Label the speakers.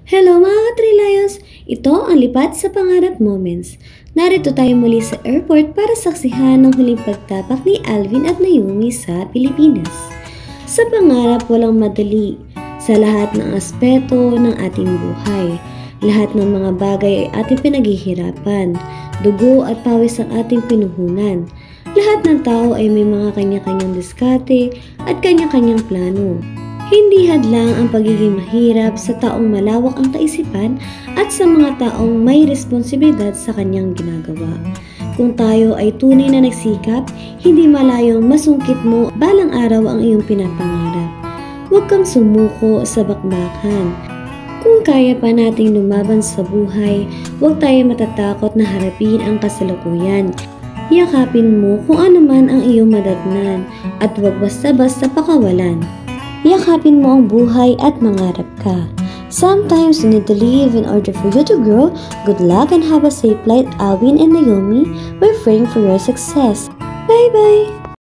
Speaker 1: Hello mga Katrilayos! Ito ang Lipat sa Pangarap Moments. Narito tayo muli sa airport para saksihan ng huling pagtapak ni Alvin at Naomi sa Pilipinas. Sa pangarap walang madali sa lahat ng aspeto ng ating buhay. Lahat ng mga bagay ay ating pinaghihirapan. Dugo at pawis ang ating pinuhunan. Lahat ng tao ay may mga kanya-kanyang diskarte at kanya-kanyang plano. Hindi hadlang ang pagiging mahirap sa taong malawak ang kaisipan at sa mga taong may responsibilidad sa kanyang ginagawa. Kung tayo ay tunay na nagsikap, hindi malayong masungkit mo balang araw ang iyong pinapangarap. Huwag kang sumuko sa bakbakan. Kung kaya pa nating lumaban sa buhay, huwag tayo matatakot na harapin ang kasalukuyan. Yakapin mo kung ano man ang iyong madatnan at huwag basta-basta pakawalan. Yakapin mo ang buhay at mangarap ka. Sometimes you need to leave in order for you to grow. Good luck and have a safe flight, Alvin and Naomi. We're praying for your success. Bye-bye!